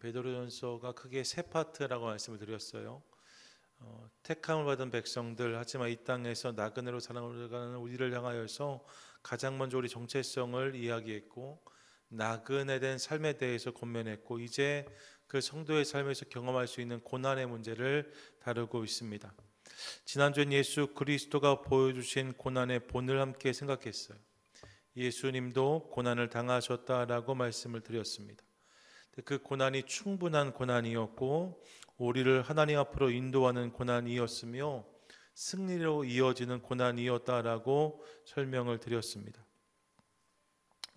베드로전서가 크게 세 파트라고 말씀을 드렸어요. 택함을 받은 백성들, 하지만 이 땅에서 나그네로 살아가는 우리를 향하여서 가장 먼저 우리 정체성을 이야기했고, 나그네된 삶에 대해서 권면했고, 이제 그 성도의 삶에서 경험할 수 있는 고난의 문제를 다루고 있습니다. 지난주엔 예수 그리스도가 보여주신 고난의 본을 함께 생각했어요. 예수님도 고난을 당하셨다라고 말씀을 드렸습니다. 그 고난이 충분한 고난이었고, 우리를 하나님 앞으로 인도하는 고난이었으며 승리로 이어지는 고난이었다라고 설명을 드렸습니다.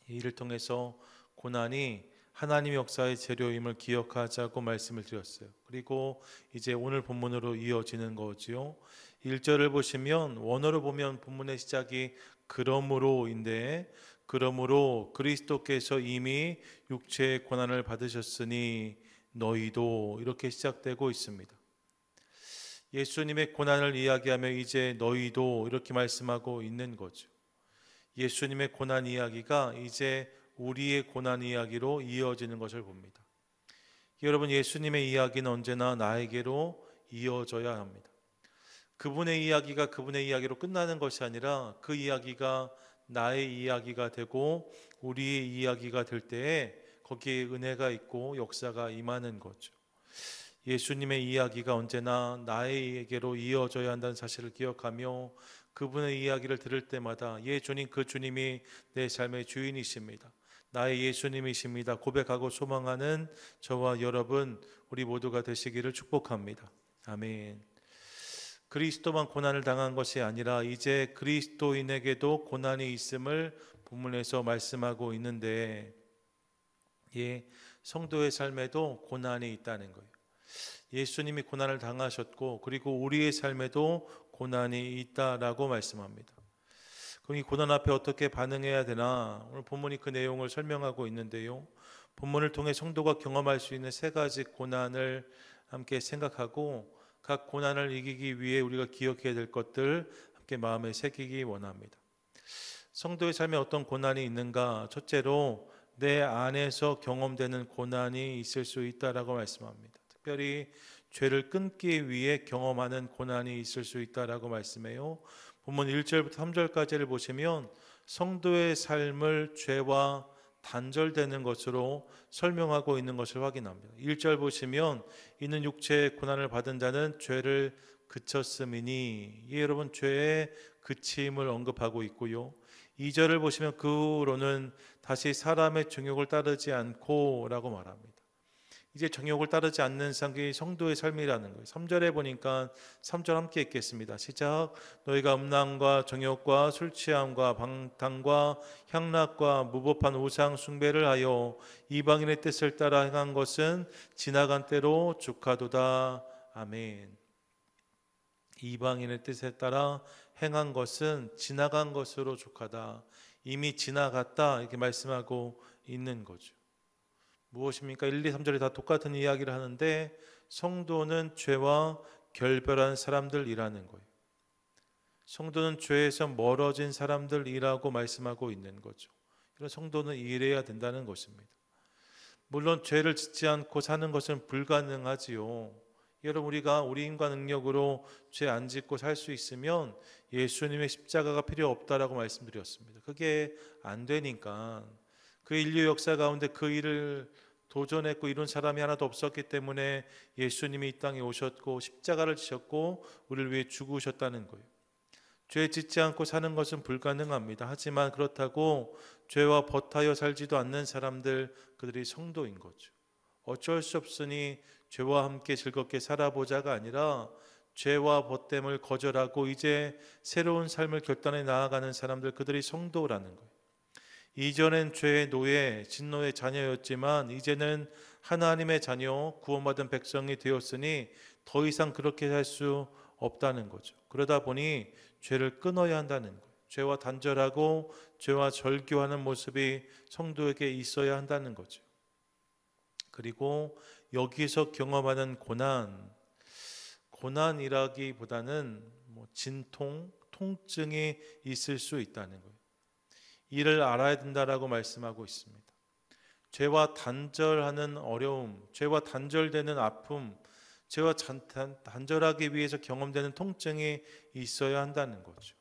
이를 통해서 고난이 하나님의 역사의 재료임을 기억하자고 말씀을 드렸어요. 그리고 이제 오늘 본문으로 이어지는 거지요. 1절을 보시면 원어로 보면 본문의 시작이 그러므로인데, 그러므로 그리스도께서 이미 육체의 고난을 받으셨으니 너희도, 이렇게 시작되고 있습니다. 예수님의 고난을 이야기하며 이제 너희도, 이렇게 말씀하고 있는 거죠. 예수님의 고난 이야기가 이제 우리의 고난 이야기로 이어지는 것을 봅니다. 여러분, 예수님의 이야기는 언제나 나에게로 이어져야 합니다. 그분의 이야기가 그분의 이야기로 끝나는 것이 아니라 그 이야기가 나의 이야기가 되고 우리의 이야기가 될 때에 거기에 은혜가 있고 역사가 임하는 거죠. 예수님의 이야기가 언제나 나에게로 이어져야 한다는 사실을 기억하며 그분의 이야기를 들을 때마다 주님, 그 주님이 내 삶의 주인이십니다, 나의 예수님이십니다 고백하고 소망하는 저와 여러분, 우리 모두가 되시기를 축복합니다. 아멘. 그리스도만 고난을 당한 것이 아니라 이제 그리스도인에게도 고난이 있음을 본문에서 말씀하고 있는데, 성도의 삶에도 고난이 있다는 거예요. 예수님이 고난을 당하셨고, 그리고 우리의 삶에도 고난이 있다라고 말씀합니다. 그럼 이 고난 앞에 어떻게 반응해야 되나? 오늘 본문이 그 내용을 설명하고 있는데요. 본문을 통해 성도가 경험할 수 있는 세 가지 고난을 함께 생각하고, 각 고난을 이기기 위해 우리가 기억해야 될 것들 함께 마음에 새기기 원합니다. 성도의 삶에 어떤 고난이 있는가? 첫째로 내 안에서 경험되는 고난이 있을 수 있다라고 말씀합니다. 특별히 죄를 끊기 위해 경험하는 고난이 있을 수 있다라고 말씀해요. 본문 1절부터 3절까지를 보시면 성도의 삶을 죄와 단절되는 것으로 설명하고 있는 것을 확인합니다. 1절 보시면 이는 육체의 고난을 받은 자는 죄를 그쳤음이니, 여러분, 죄의 그침을 언급하고 있고요. 2절을 보시면 그 후로는 다시 사람의 정욕을 따르지 않고 라고 말합니다. 이제 정욕을 따르지 않는 상이 성도의 삶이라는 거예요. 3절에 보니까 3절 함께 읽겠습니다. 시작. 너희가 음란과 정욕과 술취함과 방탕과 향락과 무법한 우상 숭배를 하여 이방인의 뜻을 따라 행한 것은 지나간 때로 족하도다. 아멘. 이방인의 뜻에 따라 행한 것은 지나간 것으로 족하다. 이미 지나갔다, 이렇게 말씀하고 있는 거죠. 무엇입니까? 1, 2, 3절이 다 똑같은 이야기를 하는데 성도는 죄와 결별한 사람들이라는 거예요. 성도는 죄에서 멀어진 사람들이라고 말씀하고 있는 거죠. 그래서 성도는 이래야 된다는 것입니다. 물론 죄를 짓지 않고 사는 것은 불가능하지요. 여러분, 우리가 우리 인간 능력으로 죄 안 짓고 살 수 있으면 예수님의 십자가가 필요 없다라고 말씀드렸습니다. 그게 안 되니까, 그 인류 역사 가운데 그 일을 도전했고 이룬 사람이 하나도 없었기 때문에 예수님이 이 땅에 오셨고 십자가를 지셨고 우리를 위해 죽으셨다는 거예요. 죄 짓지 않고 사는 것은 불가능합니다. 하지만 그렇다고 죄와 버타여 살지도 않는 사람들, 그들이 성도인 거죠. 어쩔 수 없으니 죄와 함께 즐겁게 살아보자가 아니라 죄와 벗됨을 거절하고 이제 새로운 삶을 결단해 나아가는 사람들, 그들이 성도라는 거예요. 이전엔 죄의 노예, 진노의 자녀였지만 이제는 하나님의 자녀, 구원받은 백성이 되었으니 더 이상 그렇게 살 수 없다는 거죠. 그러다 보니 죄를 끊어야 한다는 거예요. 죄와 단절하고 죄와 절교하는 모습이 성도에게 있어야 한다는 거죠. 그리고 여기서 경험하는 고난이라기보다는 진통, 통증이 있을 수 있다는 거예요. 이를 알아야 된다라고 말씀하고 있습니다. 죄와 단절하는 어려움, 죄와 단절되는 아픔, 죄와 단절하기 위해서 경험되는 통증이 있어야 한다는 거죠.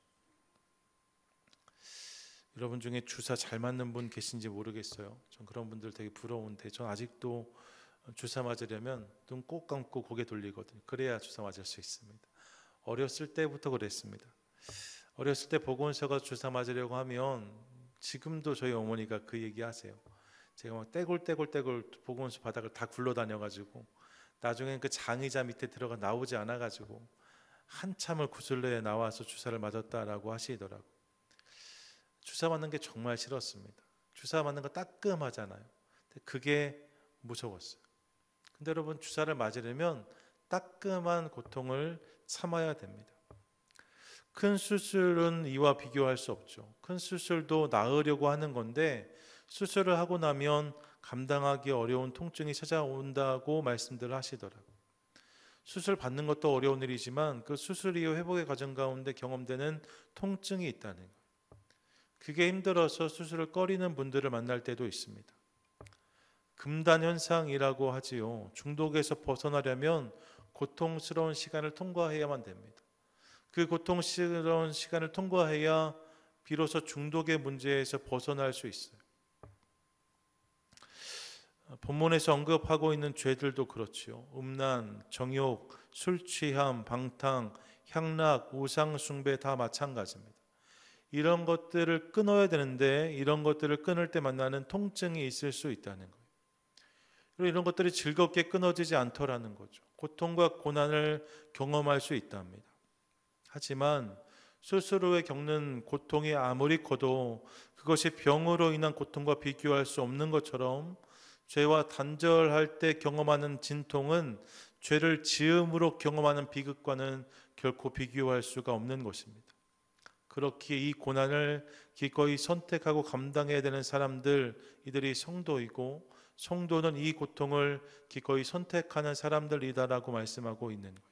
여러분 중에 주사 잘 맞는 분 계신지 모르겠어요. 전 그런 분들 되게 부러운데, 전 아직도 주사 맞으려면 눈 꼭 감고 고개 돌리거든요. 그래야 주사 맞을 수 있습니다. 어렸을 때부터 그랬습니다. 어렸을 때 보건소가 주사 맞으려고 하면, 지금도 저희 어머니가 그 얘기 하세요. 제가 막 떼굴떼굴 보건소 바닥을 다 굴러다녀가지고 나중엔 그 장의자 밑에 들어가 나오지 않아가지고 한참을 구슬레에 나와서 주사를 맞았다라고 하시더라고. 주사 맞는 게 정말 싫었습니다. 주사 맞는 거 따끔하잖아요. 근데 그게 무서웠어요. 근데 여러분, 주사를 맞으려면 따끔한 고통을 참아야 됩니다. 큰 수술은 이와 비교할 수 없죠. 큰 수술도 나으려고 하는 건데, 수술을 하고 나면 감당하기 어려운 통증이 찾아온다고 말씀들을 하시더라고요. 수술 받는 것도 어려운 일이지만 그 수술 이후 회복의 과정 가운데 경험되는 통증이 있다는 거예요. 그게 힘들어서 수술을 꺼리는 분들을 만날 때도 있습니다. 금단 현상이라고 하지요. 중독에서 벗어나려면 고통스러운 시간을 통과해야만 됩니다. 그 고통스러운 시간을 통과해야 비로소 중독의 문제에서 벗어날 수 있어요. 본문에서 언급하고 있는 죄들도 그렇지요. 음란, 정욕, 술 취함, 방탕, 향락, 우상 숭배 다 마찬가지입니다. 이런 것들을 끊어야 되는데, 이런 것들을 끊을 때 만나는 통증이 있을 수 있다는 거예요. 그리고 이런 것들이 즐겁게 끊어지지 않더라는 거죠. 고통과 고난을 경험할 수 있답니다. 하지만 수술 후에 겪는 고통이 아무리 커도 그것이 병으로 인한 고통과 비교할 수 없는 것처럼, 죄와 단절할 때 경험하는 진통은 죄를 지음으로 경험하는 비극과는 결코 비교할 수가 없는 것입니다. 그렇게 이 고난을 기꺼이 선택하고 감당해야 되는 사람들, 이들이 성도이고, 성도는 이 고통을 기꺼이 선택하는 사람들이다라고 말씀하고 있는 거예요.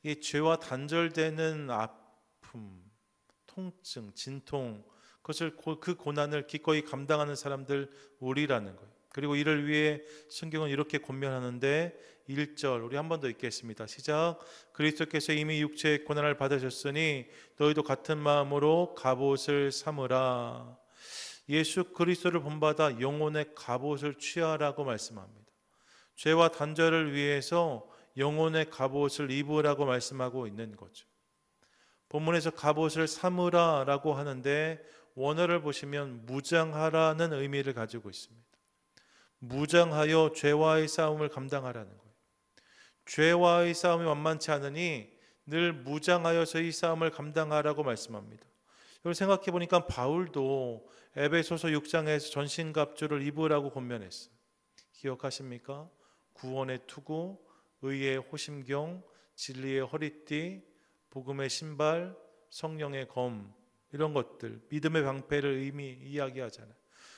이 죄와 단절되는 아픔, 통증, 진통, 그 고난을 기꺼이 감당하는 사람들, 우리라는 거예요. 그리고 이를 위해 성경은 이렇게 권면하는데, 1절 우리 한 번 더 읽겠습니다. 시작. 그리스도께서 이미 육체의 고난을 받으셨으니 너희도 같은 마음으로 갑옷을 삼으라. 예수 그리스도를 본받아 영혼의 갑옷을 취하라고 말씀합니다. 죄와 단절을 위해서 영혼의 갑옷을 입으라고 말씀하고 있는 거죠. 본문에서 갑옷을 삼으라라고 하는데, 원어를 보시면 무장하라는 의미를 가지고 있습니다. 무장하여 죄와의 싸움을 감당하라는 거예요. 죄와의 싸움이 만만치 않으니 늘 무장하여서 이 싸움을 감당하라고 말씀합니다. 여러분, 생각해 보니까 바울도 에베소서 6장에서 전신갑주를 입으라고 권면했어요. 기억하십니까? 구원의 투구, 의의 호심경, 진리의 허리띠, 복음의 신발, 성령의 검, 이런 것들, 믿음의 방패를 이야기하잖아요.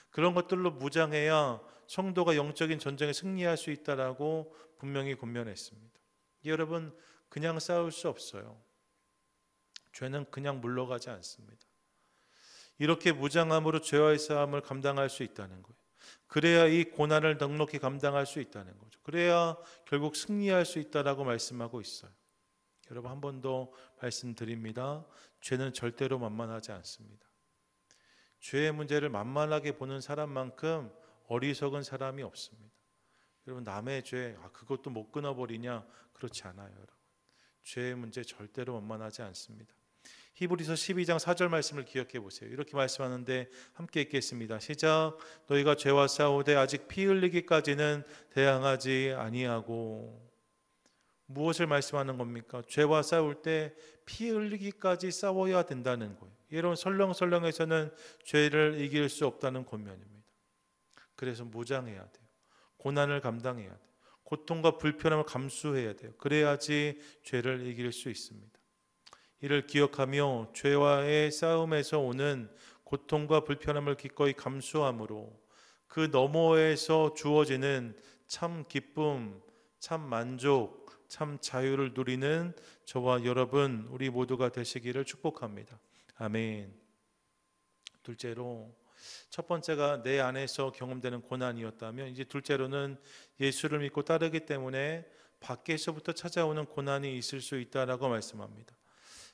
그런 것들로 무장해야 성도가 영적인 전쟁에 승리할 수 있다라고 분명히 권면했습니다. 여러분, 그냥 싸울 수 없어요. 죄는 그냥 물러가지 않습니다. 이렇게 무장함으로 죄와의 싸움을 감당할 수 있다는 거예요. 그래야 이 고난을 넉넉히 감당할 수 있다는 거죠. 그래야 결국 승리할 수 있다라고 말씀하고 있어요. 여러분, 한 번 더 말씀드립니다. 죄는 절대로 만만하지 않습니다. 죄의 문제를 만만하게 보는 사람만큼 어리석은 사람이 없습니다. 여러분, 남의 죄, 그것도 못 끊어버리냐? 그렇지 않아요. 여러분, 죄의 문제 절대로 만만하지 않습니다. 히브리서 12장 4절 말씀을 기억해 보세요. 이렇게 말씀하는데 함께 읽겠습니다. 시작. 너희가 죄와 싸우되 아직 피 흘리기까지는 대항하지 아니하고. 무엇을 말씀하는 겁니까? 죄와 싸울 때 피 흘리기까지 싸워야 된다는 거예요. 이런 설렁설렁해서는 죄를 이길 수 없다는 권면입니다. 그래서 무장해야 돼요. 고난을 감당해야 돼요. 고통과 불편함을 감수해야 돼요. 그래야지 죄를 이길 수 있습니다. 이를 기억하며 죄와의 싸움에서 오는 고통과 불편함을 기꺼이 감수함으로 그 너머에서 주어지는 참 기쁨, 참 만족, 참 자유를 누리는 저와 여러분, 우리 모두가 되시기를 축복합니다. 아멘. 둘째로, 첫 번째가 내 안에서 경험되는 고난이었다면, 이제 둘째로는 예수를 믿고 따르기 때문에 밖에서부터 찾아오는 고난이 있을 수 있다라고 말씀합니다.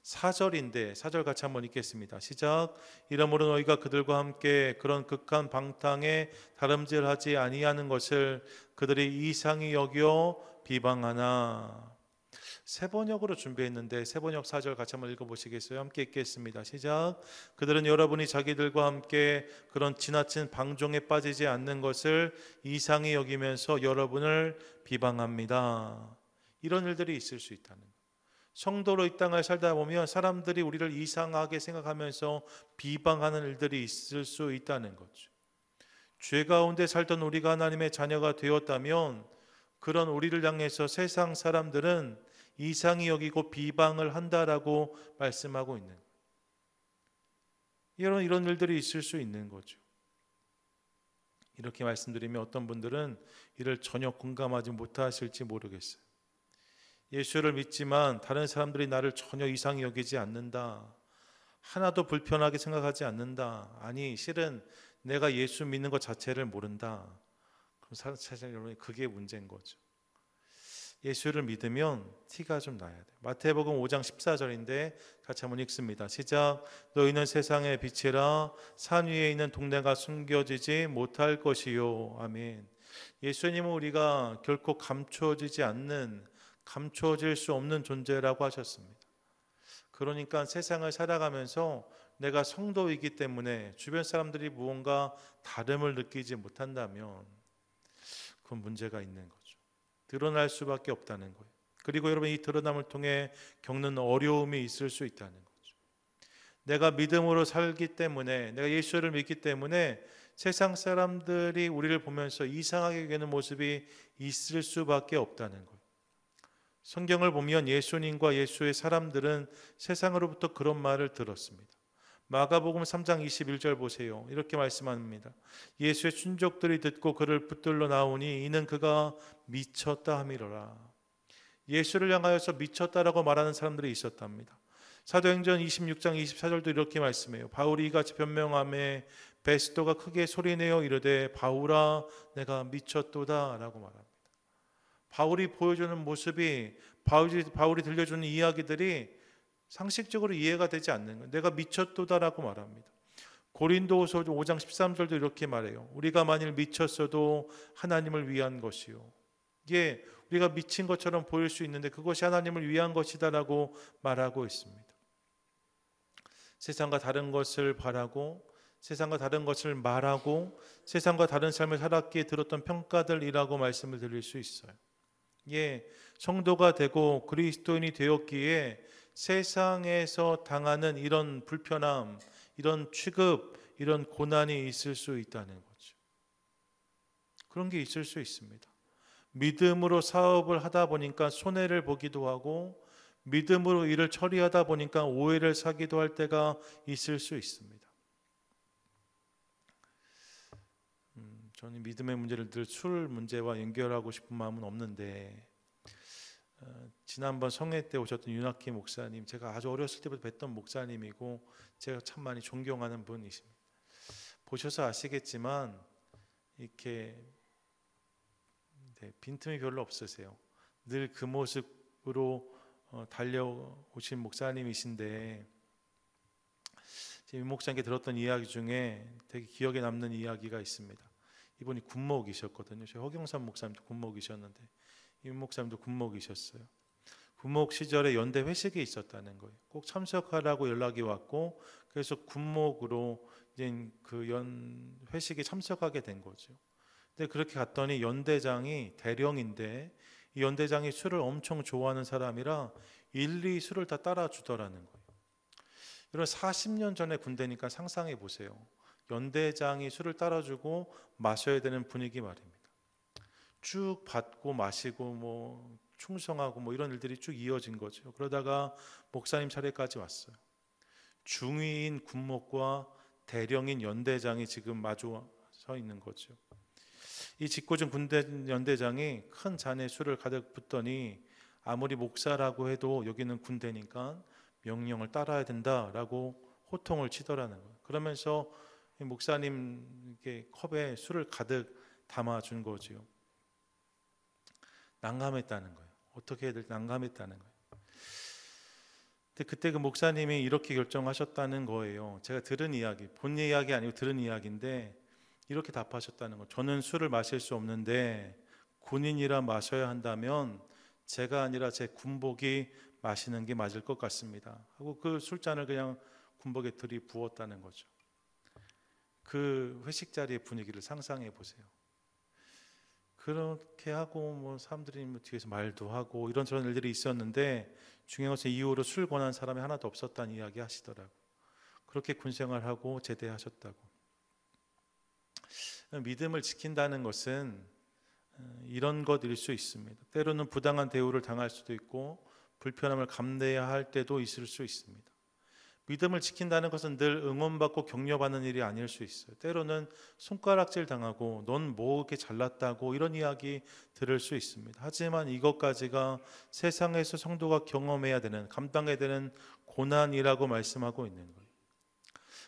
4절인데 4절 같이 한번 읽겠습니다. 시작. 이러므로 너희가 그들과 함께 그런 극한 방탕에 다름질하지 아니하는 것을 그들이 이상히 여겨 비방하나. 세 번역으로 준비했는데 세 번역 4절 같이 한번 읽어보시겠어요? 함께 읽겠습니다. 시작. 그들은 여러분이 자기들과 함께 그런 지나친 방종에 빠지지 않는 것을 이상히 여기면서 여러분을 비방합니다. 이런 일들이 있을 수 있다는 거예요. 성도로 이 땅을 살다 보면 사람들이 우리를 이상하게 생각하면서 비방하는 일들이 있을 수 있다는 거죠. 죄 가운데 살던 우리가 하나님의 자녀가 되었다면 그런 우리를 향해서 세상 사람들은 이상히 여기고 비방을 한다라고 말씀하고 있는 거예요. 이런 일들이 있을 수 있는 거죠. 이렇게 말씀드리면 어떤 분들은 이를 전혀 공감하지 못하실지 모르겠어요. 예수를 믿지만 다른 사람들이 나를 전혀 이상히 여기지 않는다. 하나도 불편하게 생각하지 않는다. 아니, 실은 내가 예수 믿는 것 자체를 모른다. 그럼 사실 여러분, 그게 문제인 거죠. 예수를 믿으면 티가 좀 나야 돼. 마태복음 5장 14절인데 같이 한번 읽습니다. 시작. 너희는 세상의 빛이라 산 위에 있는 동네가 숨겨지지 못할 것이요. 아멘. 예수님은 우리가 결코 감춰지지 않는, 감춰질 수 없는 존재라고 하셨습니다. 그러니까 세상을 살아가면서 내가 성도이기 때문에 주변 사람들이 무언가 다름을 느끼지 못한다면 그건 문제가 있는 거죠. 드러날 수밖에 없다는 거예요. 그리고 여러분, 이 드러남을 통해 겪는 어려움이 있을 수 있다는 거죠. 내가 믿음으로 살기 때문에, 내가 예수를 믿기 때문에 세상 사람들이 우리를 보면서 이상하게 여기는 모습이 있을 수밖에 없다는 거예요. 성경을 보면 예수님과 예수의 사람들은 세상으로부터 그런 말을 들었습니다. 마가복음 3장 21절 보세요. 이렇게 말씀합니다. 예수의 친족들이 듣고 그를 붙들러 나오니 이는 그가 미쳤다 함이로라. 예수를 향하여서 미쳤다라고 말하는 사람들이 있었답니다. 사도행전 26장 24절도 이렇게 말씀해요. 바울이 이같이 변명하매 베스도가 크게 소리내어 이르되 바울아 내가 미쳤도다 라고 말합니다. 바울이 보여주는 모습이, 바울이 들려주는 이야기들이 상식적으로 이해가 되지 않는 거예요. 내가 미쳤도다라고 말합니다. 고린도후서 5장 13절도 이렇게 말해요. 우리가 만일 미쳤어도 하나님을 위한 것이요. 이게 우리가 미친 것처럼 보일 수 있는데 그것이 하나님을 위한 것이다라고 말하고 있습니다. 세상과 다른 것을 바라고, 세상과 다른 것을 말하고, 세상과 다른 삶을 살았기에 들었던 평가들이라고 말씀을 드릴 수 있어요. 예, 성도가 되고 그리스도인이 되었기에 세상에서 당하는 이런 불편함, 이런 취급, 이런 고난이 있을 수 있다는 거죠. 그런 게 있을 수 있습니다. 믿음으로 사업을 하다 보니까 손해를 보기도 하고, 믿음으로 일을 처리하다 보니까 오해를 사기도 할 때가 있을 수 있습니다. 저는 믿음의 문제를 늘 술 문제와 연결하고 싶은 마음은 없는데, 지난번 성회 때 오셨던 윤학기 목사님, 제가 아주 어렸을 때부터 뵀던 목사님이고 제가 참 많이 존경하는 분이십니다. 보셔서 아시겠지만 이렇게 빈틈이 별로 없으세요. 늘 그 모습으로 달려오신 목사님이신데, 윤 목사님께 들었던 이야기 중에 되게 기억에 남는 이야기가 있습니다. 이분이 군목이셨거든요. 저희 허경삼 목사님도 군목이셨는데 윤 목사님도 군목이셨어요. 군목 시절에 연대 회식이 있었다는 거예요. 꼭 참석하라고 연락이 왔고, 그래서 군목으로 이제 그 회식에 참석하게 된 거죠. 근데 그렇게 갔더니 연대장이 대령인데, 이 연대장이 술을 엄청 좋아하는 사람이라 일일이 술을 다 따라주더라는 거예요. 이런 40년 전에 군대니까 상상해 보세요. 연대장이 술을 따라주고 마셔야 되는 분위기 말입니다. 쭉 받고 마시고 뭐 충성하고 뭐 이런 일들이 쭉 이어진 거죠. 그러다가 목사님 차례까지 왔어요. 중위인 군목과 대령인 연대장이 지금 마주 서 있는 거죠. 이 짓궂은 군대 연대장이 큰 잔에 술을 가득 붓더니 아무리 목사라고 해도 여기는 군대니까 명령을 따라야 된다라고 호통을 치더라는 거예요. 그러면서 목사님께 컵에 술을 가득 담아준 거지요. 난감했다는 거예요. 어떻게 해야 될지 난감했다는 거예요. 근데 그때 그 목사님이 이렇게 결정하셨다는 거예요. 제가 들은 이야기, 본 이야기 아니고 들은 이야기인데 이렇게 답하셨다는 거예요. 저는 술을 마실 수 없는데 군인이라 마셔야 한다면 제가 아니라 제 군복이 마시는 게 맞을 것 같습니다 하고 그 술잔을 그냥 군복에 들이부었다는 거죠. 그 회식 자리의 분위기를 상상해 보세요. 그렇게 하고 뭐 사람들이 뭐 뒤에서 말도 하고 이런저런 일들이 있었는데 중요한 것은 이후로 술 권한 사람이 하나도 없었다는 이야기 하시더라고요. 그렇게 군생활하고 제대하셨다고. 믿음을 지킨다는 것은 이런 것일 수 있습니다. 때로는 부당한 대우를 당할 수도 있고 불편함을 감내해야 할 때도 있을 수 있습니다. 믿음을 지킨다는 것은 늘 응원받고 격려받는 일이 아닐 수 있어요. 때로는 손가락질 당하고 넌 뭐 이렇게 잘났다고 이런 이야기 들을 수 있습니다. 하지만 이것까지가 세상에서 성도가 경험해야 되는, 감당해야 되는 고난이라고 말씀하고 있는 거예요.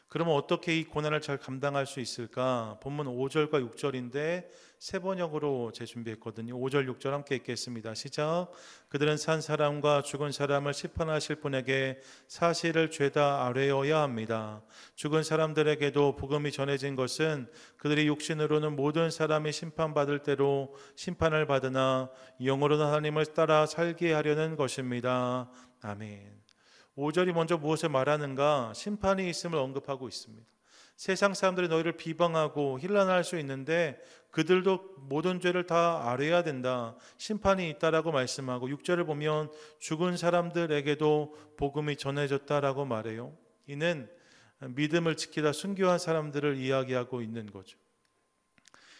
그러면 어떻게 이 고난을 잘 감당할 수 있을까? 본문 5절과 6절인데 세 번역으로 제 준비했거든요. 5절 6절 함께 읽겠습니다. 시작. 그들은 산 사람과 죽은 사람을 심판하실 분에게 사실을 죄다 아뢰어야 합니다. 죽은 사람들에게도 복음이 전해진 것은 그들이 육신으로는 모든 사람이 심판받을 대로 심판을 받으나 영으로는 하나님을 따라 살게 하려는 것입니다. 아멘. 5절이 먼저 무엇을 말하는가? 심판이 있음을 언급하고 있습니다. 세상 사람들이 너희를 비방하고 힐난할 수 있는데 그들도 모든 죄를 다 아뢰어야 된다. 심판이 있다라고 말씀하고 6절을 보면 죽은 사람들에게도 복음이 전해졌다라고 말해요. 이는 믿음을 지키다 순교한 사람들을 이야기하고 있는 거죠.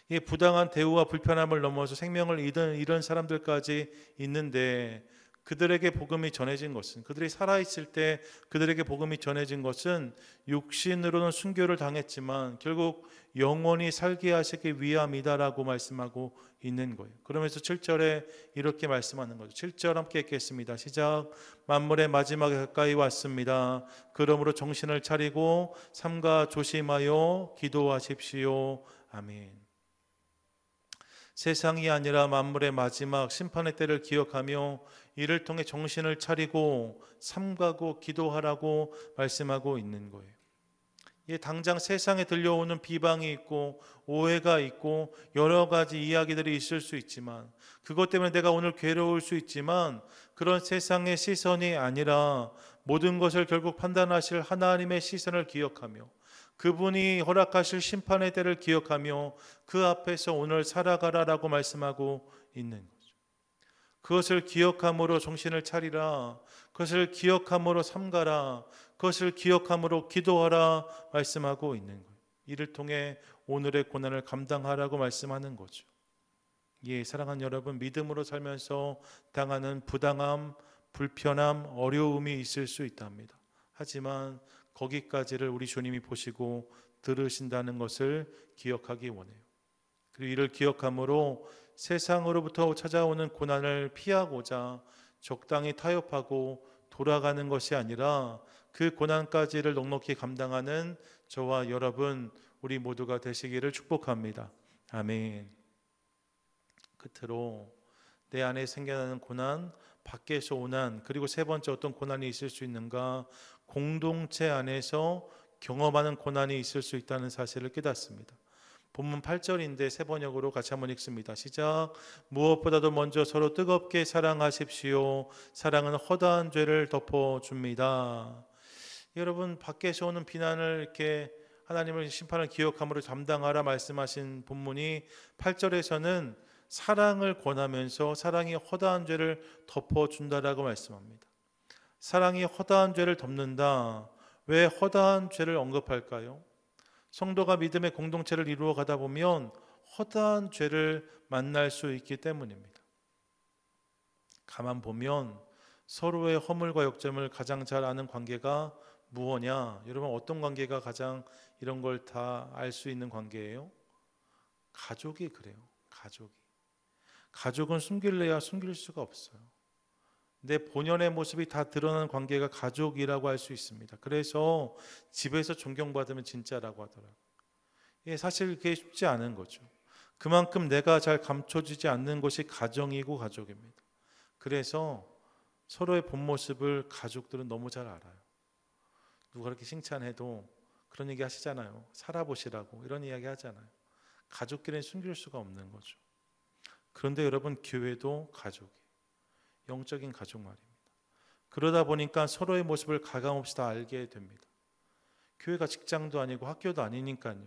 이 부당한 대우와 불편함을 넘어서 생명을 잃은 사람들까지 있는데 그들에게 복음이 전해진 것은, 그들이 살아있을 때 그들에게 복음이 전해진 것은 육신으로는 순교를 당했지만 결국 영원히 살게 하시기 위함이다라고 말씀하고 있는 거예요. 그러면서 7절에 이렇게 말씀하는 거죠. 7절 함께 읽겠습니다. 시작. 만물의 마지막에 가까이 왔습니다. 그러므로 정신을 차리고 삼가 조심하여 기도하십시오. 아멘. 세상이 아니라 만물의 마지막 심판의 때를 기억하며 이를 통해 정신을 차리고 삼가고 기도하라고 말씀하고 있는 거예요. 당장 세상에 들려오는 비방이 있고 오해가 있고 여러 가지 이야기들이 있을 수 있지만 그것 때문에 내가 오늘 괴로울 수 있지만 그런 세상의 시선이 아니라 모든 것을 결국 판단하실 하나님의 시선을 기억하며 그분이 허락하실 심판의 때를 기억하며 그 앞에서 오늘 살아가라라고 말씀하고 있는 거죠. 그것을 기억함으로 정신을 차리라. 그것을 기억함으로 삼가라. 그것을 기억함으로 기도하라 말씀하고 있는 거예요. 이를 통해 오늘의 고난을 감당하라고 말씀하는 거죠. 예, 사랑하는 여러분, 믿음으로 살면서 당하는 부당함, 불편함, 어려움이 있을 수 있답니다. 하지만 거기까지를 우리 주님이 보시고 들으신다는 것을 기억하기 원해요. 그리고 이를 기억함으로 세상으로부터 찾아오는 고난을 피하고자 적당히 타협하고 돌아가는 것이 아니라 그 고난까지를 넉넉히 감당하는 저와 여러분 우리 모두가 되시기를 축복합니다. 아멘. 끝으로 내 안에 생겨나는 고난, 밖에서 오난, 그리고 세 번째 어떤 고난이 있을 수 있는가? 공동체 안에서 경험하는 고난이 있을 수 있다는 사실을 깨닫습니다. 본문 8절인데 세 번역으로 같이 한번 읽습니다. 시작. 무엇보다도 먼저 서로 뜨겁게 사랑하십시오. 사랑은 허다한 죄를 덮어줍니다. 여러분, 밖에서 오는 비난을 이렇게 하나님의 심판을 기억함으로 감당하라 말씀하신 본문이 8절에서는 사랑을 권하면서 사랑이 허다한 죄를 덮어준다라고 말씀합니다. 사랑이 허다한 죄를 덮는다. 왜 허다한 죄를 언급할까요? 성도가 믿음의 공동체를 이루어 가다 보면 허다한 죄를 만날 수 있기 때문입니다. 가만 보면 서로의 허물과 역점을 가장 잘 아는 관계가 무엇냐? 여러분, 어떤 관계가 가장 이런 걸 다 알 수 있는 관계예요? 가족이 그래요. 가족은 숨길래야 숨길 수가 없어요. 내 본연의 모습이 다 드러나는 관계가 가족이라고 할 수 있습니다. 그래서 집에서 존경받으면 진짜라고 하더라고요. 사실 그게 쉽지 않은 거죠. 그만큼 내가 잘 감춰지지 않는 것이 가정이고 가족입니다. 그래서 서로의 본 모습을 가족들은 너무 잘 알아요. 누가 그렇게 칭찬해도 그런 얘기 하시잖아요. 살아보시라고 이런 이야기 하잖아요. 가족끼리는 숨길 수가 없는 거죠. 그런데 여러분, 교회도 가족이에요. 영적인 가족 말입니다. 그러다 보니까 서로의 모습을 가감없이 다 알게 됩니다. 교회가 직장도 아니고 학교도 아니니까요.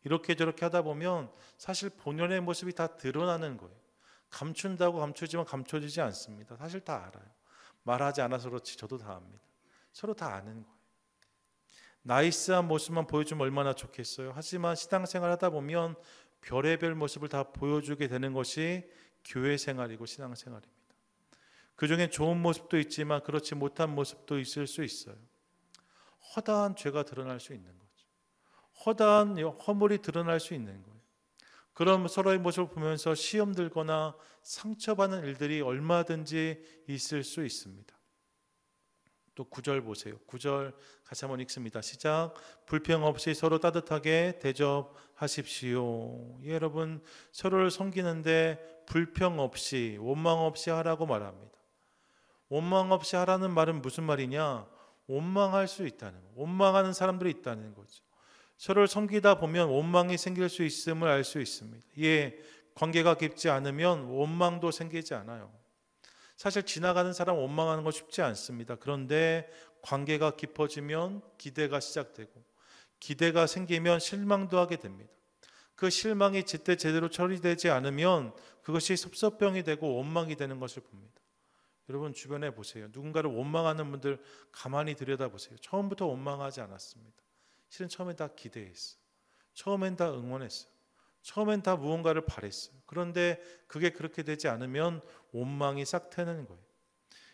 이렇게 저렇게 하다 보면 사실 본연의 모습이 다 드러나는 거예요. 감춘다고 감추지만 감춰지지 않습니다. 사실 다 알아요. 말하지 않아서 그렇지 저도 다 압니다. 서로 다 아는 거예요. 나이스한 모습만 보여주면 얼마나 좋겠어요. 하지만 신앙생활 하다 보면 별의별 모습을 다 보여주게 되는 것이 교회 생활이고 신앙생활입니다. 그중에 좋은 모습도 있지만 그렇지 못한 모습도 있을 수 있어요. 허다한 죄가 드러날 수 있는 거죠. 허다한 허물이 드러날 수 있는 거예요. 그럼 서로의 모습을 보면서 시험 들거나 상처받는 일들이 얼마든지 있을 수 있습니다. 또 9절 보세요. 9절 같이 한번 읽습니다. 시작. 불평 없이 서로 따뜻하게 대접하십시오. 여러분, 서로를 섬기는데 불평 없이 원망 없이 하라고 말합니다. 원망 없이 하라는 말은 무슨 말이냐? 원망할 수 있다는 거. 원망하는 사람들이 있다는 거죠. 서로를 섬기다 보면 원망이 생길 수 있음을 알 수 있습니다. 관계가 깊지 않으면 원망도 생기지 않아요. 사실 지나가는 사람 원망하는 거 쉽지 않습니다. 그런데 관계가 깊어지면 기대가 시작되고 기대가 생기면 실망도 하게 됩니다. 그 실망이 제때 제대로 처리되지 않으면 그것이 섭섭병이 되고 원망이 되는 것을 봅니다. 여러분 주변에 보세요. 누군가를 원망하는 분들 가만히 들여다보세요. 처음부터 원망하지 않았습니다. 실은 처음엔 다 기대했어요. 처음엔 다 응원했어요. 처음엔 다 무언가를 바랬어요. 그런데 그게 그렇게 되지 않으면 원망이 싹 트는 거예요.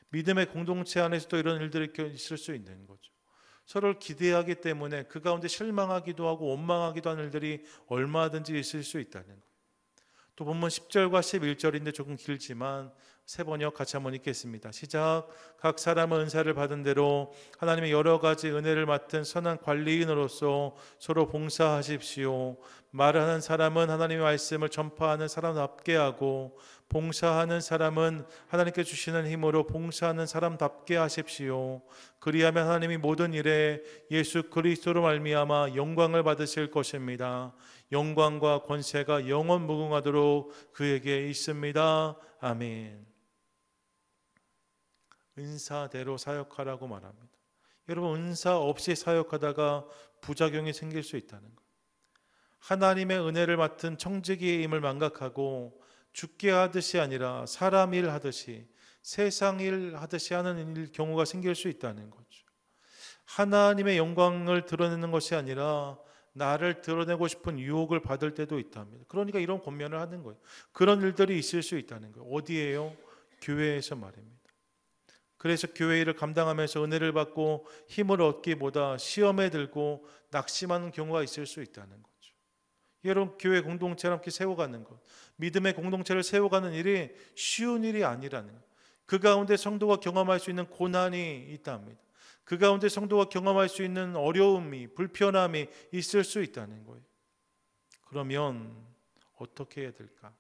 믿음의 공동체 안에서도 이런 일들이 있을 수 있는 거죠. 서로를 기대하기 때문에 그 가운데 실망하기도 하고 원망하기도 하는 일들이 얼마든지 있을 수 있다는 거예요. 또 본문 10절과 11절인데 조금 길지만 세 번역 같이 한번 읽겠습니다. 시작. 각 사람은 은사를 받은 대로 하나님의 여러 가지 은혜를 맡은 선한 관리인으로서 서로 봉사하십시오. 말하는 사람은 하나님의 말씀을 전파하는 사람답게 하고 봉사하는 사람은 하나님께 주시는 힘으로 봉사하는 사람답게 하십시오. 그리하면 하나님이 모든 일에 예수 그리스도로 말미암아 영광을 받으실 것입니다. 영광과 권세가 영원 무궁하도록 그에게 있습니다. 아멘. 은사대로 사역하라고 말합니다. 여러분, 은사 없이 사역하다가 부작용이 생길 수 있다는 거예요. 하나님의 은혜를 맡은 청지기의 힘을 망각하고 죽게 하듯이 아니라 사람 일 하듯이 세상 일 하듯이 하는 경우가 생길 수 있다는 거죠. 하나님의 영광을 드러내는 것이 아니라 나를 드러내고 싶은 유혹을 받을 때도 있답니다. 그러니까 이런 권면을 하는 거예요. 그런 일들이 있을 수 있다는 거예요. 어디에요? 교회에서 말입니다. 그래서 교회 일을 감당하면서 은혜를 받고 힘을 얻기보다 시험에 들고 낙심하는 경우가 있을 수 있다는 거죠. 여러분, 교회 공동체를 함께 세워가는 것, 믿음의 공동체를 세워가는 일이 쉬운 일이 아니라는 거예요. 그 가운데 성도가 경험할 수 있는 고난이 있답니다. 그 가운데 성도가 경험할 수 있는 어려움이, 불편함이 있을 수 있다는 거예요. 그러면 어떻게 해야 될까?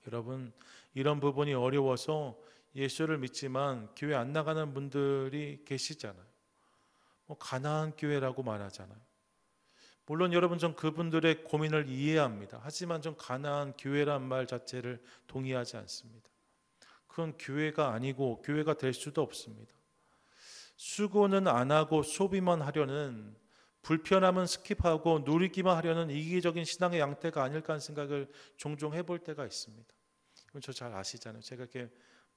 여러분, 이런 부분이 어려워서 예수를 믿지만 교회 안 나가는 분들이 계시잖아요. 가나안 교회라고 말하잖아요. 물론 여러분, 전 그분들의 고민을 이해합니다. 하지만 전 가나안 교회란 말 자체를 동의하지 않습니다. 그건 교회가 아니고 교회가 될 수도 없습니다. 수고는 안 하고 소비만 하려는, 불편함은 스킵하고 누리기만 하려는 이기적인 신앙의 양태가 아닐까 하는 생각을 종종 해볼 때가 있습니다. 이건 저 잘 아시잖아요. 제가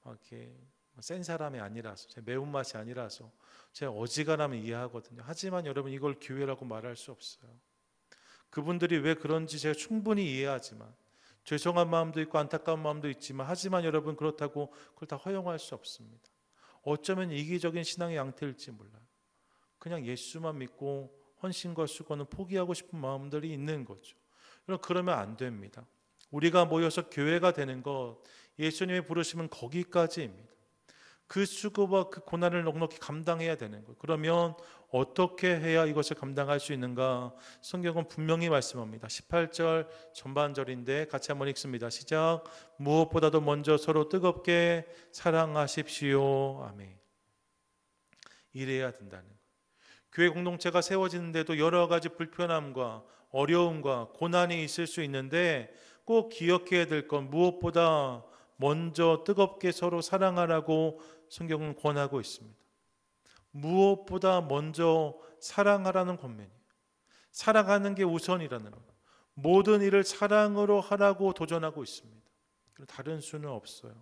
이렇게 센 사람이 아니라서, 제 매운맛이 아니라서 제가 어지간하면 이해하거든요. 하지만 여러분, 이걸 교회라고 말할 수 없어요. 그분들이 왜 그런지 제가 충분히 이해하지만, 죄송한 마음도 있고 안타까운 마음도 있지만, 하지만 여러분, 그렇다고 그걸 다 허용할 수 없습니다. 어쩌면 이기적인 신앙의 양태일지 몰라요. 그냥 예수만 믿고 헌신과 수고는 포기하고 싶은 마음들이 있는 거죠. 그러면 안 됩니다. 우리가 모여서 교회가 되는 것, 예수님의 부르심은 거기까지입니다. 그 수고와 그 고난을 넉넉히 감당해야 되는 거예요. 그러면 어떻게 해야 이것을 감당할 수 있는가? 성경은 분명히 말씀합니다. 18절 전반절인데 같이 한번 읽습니다. 시작. 무엇보다도 먼저 서로 뜨겁게 사랑하십시오. 아멘. 이래야 된다는 거예요. 교회 공동체가 세워지는데도 여러 가지 불편함과 어려움과 고난이 있을 수 있는데 꼭 기억해야 될 건 무엇보다 먼저 뜨겁게 서로 사랑하라고 성경은 권하고 있습니다. 무엇보다 먼저 사랑하라는 권면이에요. 사랑하는 게 우선이라는 거예요. 모든 일을 사랑으로 하라고 도전하고 있습니다. 다른 수는 없어요.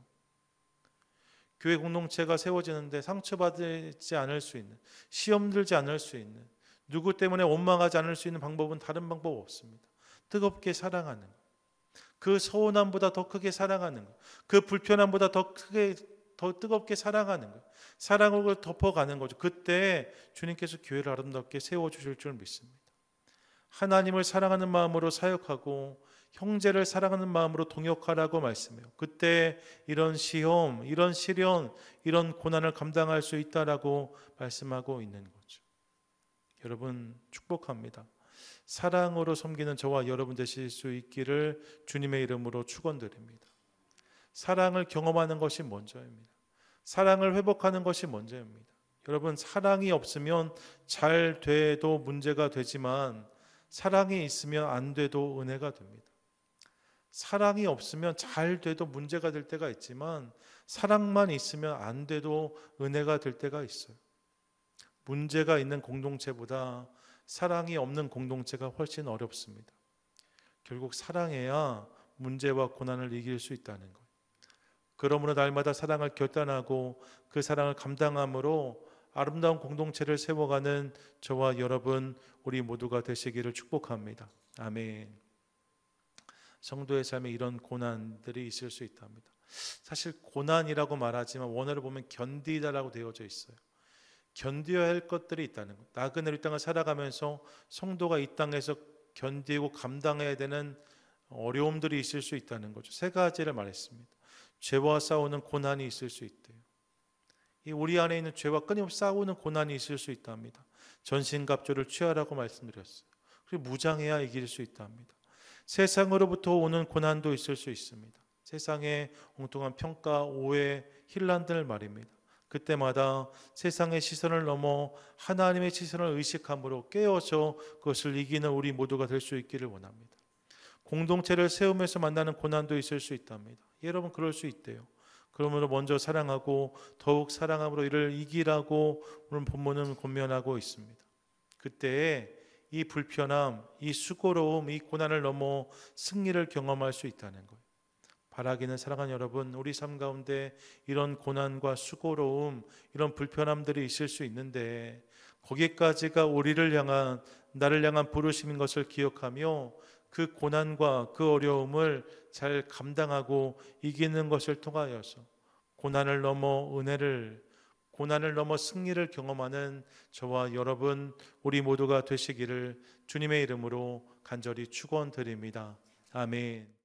교회 공동체가 세워지는데 상처받지 않을 수 있는, 시험 들지 않을 수 있는, 누구 때문에 원망하지 않을 수 있는 방법은 다른 방법 없습니다. 뜨겁게 사랑하는 것, 그 서운함보다 더 크게 사랑하는 것, 그 불편함보다 더 뜨겁게 사랑하는 것, 사랑으로 덮어가는 거죠. 그때 주님께서 교회를 아름답게 세워주실 줄 믿습니다. 하나님을 사랑하는 마음으로 사역하고 형제를 사랑하는 마음으로 동역하라고 말씀해요. 그때 이런 시험, 이런 시련, 이런 고난을 감당할 수 있다라고 말씀하고 있는 거죠. 여러분 축복합니다. 사랑으로 섬기는 저와 여러분 되실 수 있기를 주님의 이름으로 축원드립니다. 사랑을 경험하는 것이 먼저입니다. 사랑을 회복하는 것이 먼저입니다. 여러분 사랑이 없으면 잘 돼도 문제가 되지만 사랑이 있으면 안 돼도 은혜가 됩니다. 사랑이 없으면 잘 돼도 문제가 될 때가 있지만 사랑만 있으면 안 돼도 은혜가 될 때가 있어요. 문제가 있는 공동체보다 사랑이 없는 공동체가 훨씬 어렵습니다. 결국 사랑해야 문제와 고난을 이길 수 있다는 거예요. 그러므로 날마다 사랑을 결단하고 그 사랑을 감당함으로 아름다운 공동체를 세워가는 저와 여러분 우리 모두가 되시기를 축복합니다. 아멘. 성도의 삶에 이런 고난들이 있을 수 있답니다. 사실 고난이라고 말하지만 원어를 보면 견디다라고 되어져 있어요. 견뎌야 할 것들이 있다는 것. 나그네로 이 땅을 살아가면서 성도가 이 땅에서 견디고 감당해야 되는 어려움들이 있을 수 있다는 거죠. 세 가지를 말했습니다. 죄와 싸우는 고난이 있을 수 있대요. 우리 안에 있는 죄와 끊임없이 싸우는 고난이 있을 수 있답니다. 전신갑주를 취하라고 말씀드렸어요. 그리고 무장해야 이길 수 있답니다. 세상으로부터 오는 고난도 있을 수 있습니다. 세상의 엉뚱한 평가, 오해, 혼란들 말입니다. 그때마다 세상의 시선을 넘어 하나님의 시선을 의식함으로 깨어서 그것을 이기는 우리 모두가 될 수 있기를 원합니다. 공동체를 세우면서 만나는 고난도 있을 수 있답니다. 여러분 그럴 수 있대요. 그러므로 먼저 사랑하고 더욱 사랑함으로 이를 이기라고 오늘 본문은 권면하고 있습니다. 그때에 이 불편함, 이 수고로움, 이 고난을 넘어 승리를 경험할 수 있다는 거예요. 바라기는 사랑하는 여러분, 우리 삶 가운데 이런 고난과 수고로움, 이런 불편함들이 있을 수 있는데 거기까지가 우리를 향한, 나를 향한 부르심인 것을 기억하며 그 고난과 그 어려움을 잘 감당하고 이기는 것을 통하여서 고난을 넘어 은혜를, 고난을 넘어 승리를 경험하는 저와 여러분 우리 모두가 되시기를 주님의 이름으로 간절히 축원드립니다. 아멘.